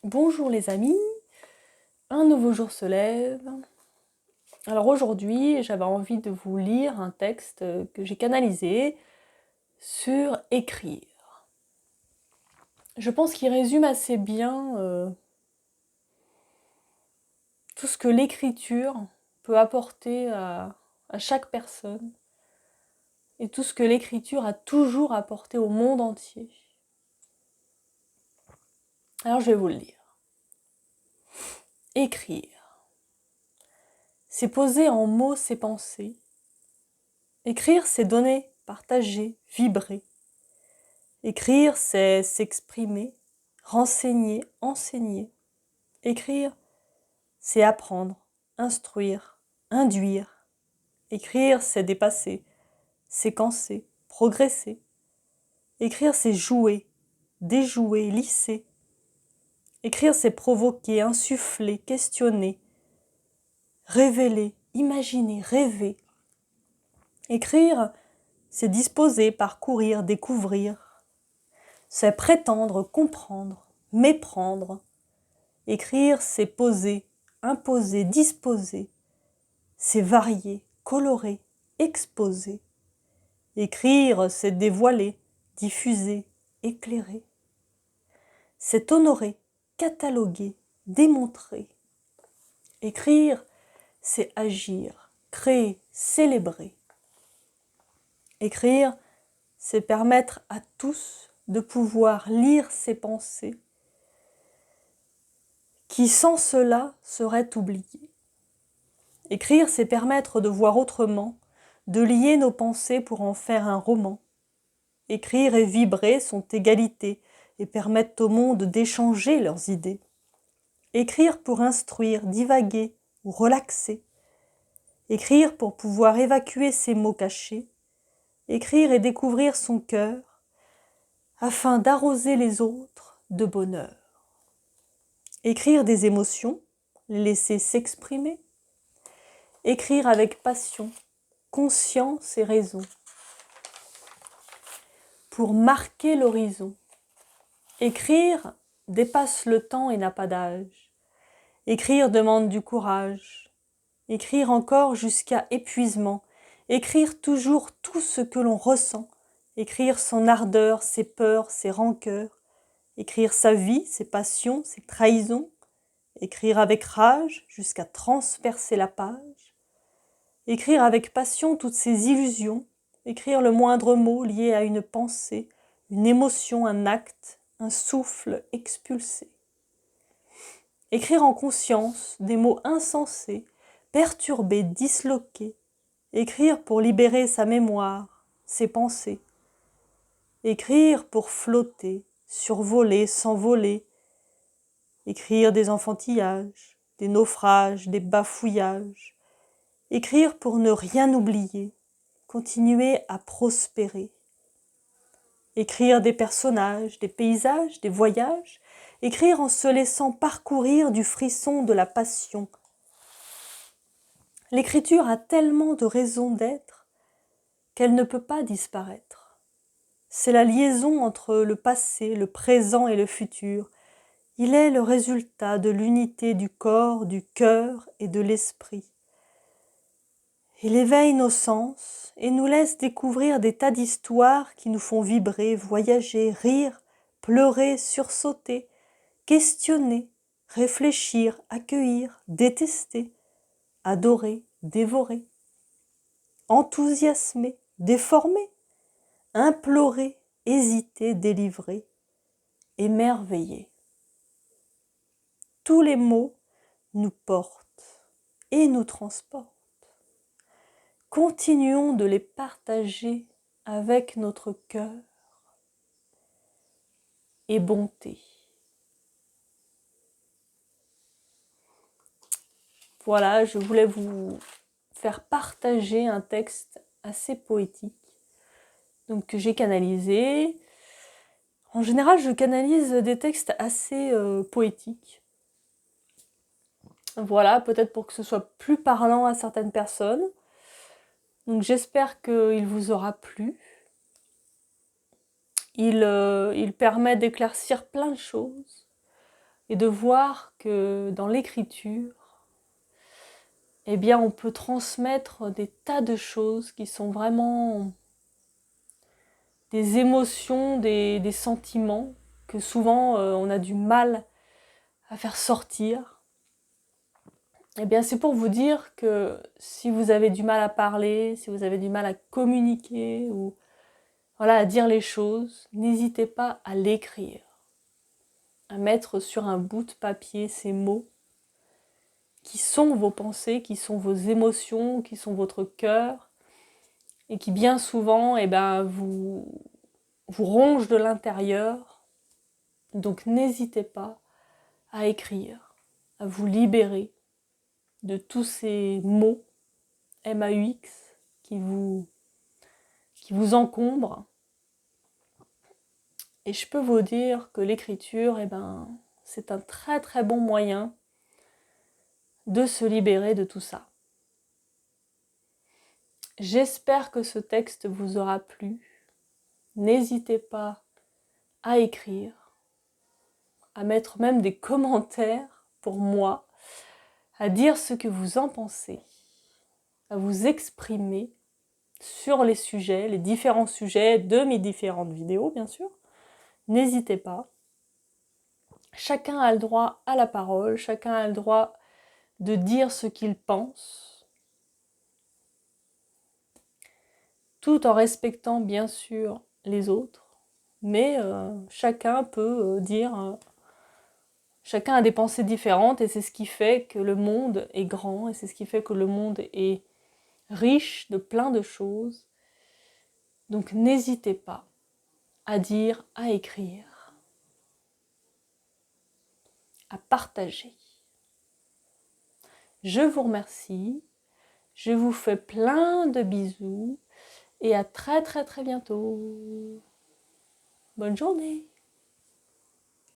Bonjour les amis, un nouveau jour se lève. Alors aujourd'hui, j'avais envie de vous lire un texte que j'ai canalisé sur écrire. Je pense qu'il résume assez bien tout ce que l'écriture peut apporter à chaque personne et tout ce que l'écriture a toujours apporté au monde entier. Alors je vais vous le lire. Écrire. C'est poser en mots ses pensées. Écrire, c'est donner, partager, vibrer. Écrire, c'est s'exprimer, renseigner, enseigner. Écrire, c'est apprendre, instruire, induire. Écrire, c'est dépasser, séquencer, progresser. Écrire, c'est jouer, déjouer, lisser. Écrire, c'est provoquer, insuffler, questionner, révéler, imaginer, rêver. Écrire, c'est disposer, parcourir, découvrir. C'est prétendre, comprendre, méprendre. Écrire, c'est poser, imposer, disposer. C'est varier, colorer, exposer. Écrire, c'est dévoiler, diffuser, éclairer. C'est honorer, cataloguer, démontrer. Écrire, c'est agir, créer, célébrer. Écrire, c'est permettre à tous de pouvoir lire ses pensées, qui sans cela seraient oubliées. Écrire, c'est permettre de voir autrement, de lier nos pensées pour en faire un roman. Écrire et vibrer sont égalité et permettent au monde d'échanger leurs idées. Écrire pour instruire, divaguer ou relaxer. Écrire pour pouvoir évacuer ses mots cachés. Écrire et découvrir son cœur afin d'arroser les autres de bonheur. Écrire des émotions, les laisser s'exprimer. Écrire avec passion, conscience et raison. Pour marquer l'horizon. Écrire dépasse le temps et n'a pas d'âge. Écrire demande du courage. Écrire encore jusqu'à épuisement. Écrire toujours tout ce que l'on ressent. Écrire son ardeur, ses peurs, ses rancœurs. Écrire sa vie, ses passions, ses trahisons. Écrire avec rage jusqu'à transpercer la page. Écrire avec passion toutes ses illusions. Écrire le moindre mot lié à une pensée, une émotion, un acte, un souffle expulsé. Écrire en conscience des mots insensés, perturbés, disloqués. Écrire pour libérer sa mémoire, ses pensées. Écrire pour flotter, survoler, s'envoler. Écrire des enfantillages, des naufrages, des bafouillages. Écrire pour ne rien oublier, continuer à prospérer. Écrire des personnages, des paysages, des voyages. Écrire en se laissant parcourir du frisson de la passion. L'écriture a tellement de raisons d'être qu'elle ne peut pas disparaître. C'est la liaison entre le passé, le présent et le futur. Il est le résultat de l'unité du corps, du cœur et de l'esprit. Il éveille nos sens et nous laisse découvrir des tas d'histoires qui nous font vibrer, voyager, rire, pleurer, sursauter, questionner, réfléchir, accueillir, détester, adorer, dévorer, enthousiasmer, déformer, implorer, hésiter, délivrer, émerveiller. Tous les mots nous portent et nous transportent. Continuons de les partager avec notre cœur et bonté. Voilà, je voulais vous faire partager un texte assez poétique, donc que j'ai canalisé. En général, je canalise des textes assez poétiques. Voilà, peut-être pour que ce soit plus parlant à certaines personnes. Donc j'espère qu'il vous aura plu. Il permet d'éclaircir plein de choses. et de voir que dans l'écriture, eh bien, on peut transmettre des tas de choses qui sont vraiment des émotions, des sentiments que souvent on a du mal à faire sortir. Eh bien, c'est pour vous dire que si vous avez du mal à parler, si vous avez du mal à communiquer ou voilà, à dire les choses, n'hésitez pas à l'écrire, à mettre sur un bout de papier ces mots qui sont vos pensées, qui sont vos émotions, qui sont votre cœur, et qui bien souvent vous rongent de l'intérieur. Donc n'hésitez pas à écrire, à vous libérer de tous ces mots MAUX qui vous encombrent. Et je peux vous dire que l'écriture, c'est un très très bon moyen de se libérer de tout ça. J'espère que ce texte vous aura plu. N'hésitez pas à écrire, à mettre même des commentaires pour moi, à dire ce que vous en pensez, à vous exprimer sur les sujets, les différents sujets de mes différentes vidéos, bien sûr. N'hésitez pas. Chacun a le droit à la parole, chacun a le droit de dire ce qu'il pense, tout en respectant bien sûr les autres, mais chacun peut dire, chacun a des pensées différentes et c'est ce qui fait que le monde est grand et c'est ce qui fait que le monde est riche de plein de choses. Donc n'hésitez pas à dire, à écrire, à partager. Je vous remercie, je vous fais plein de bisous et à très très très bientôt. Bonne journée.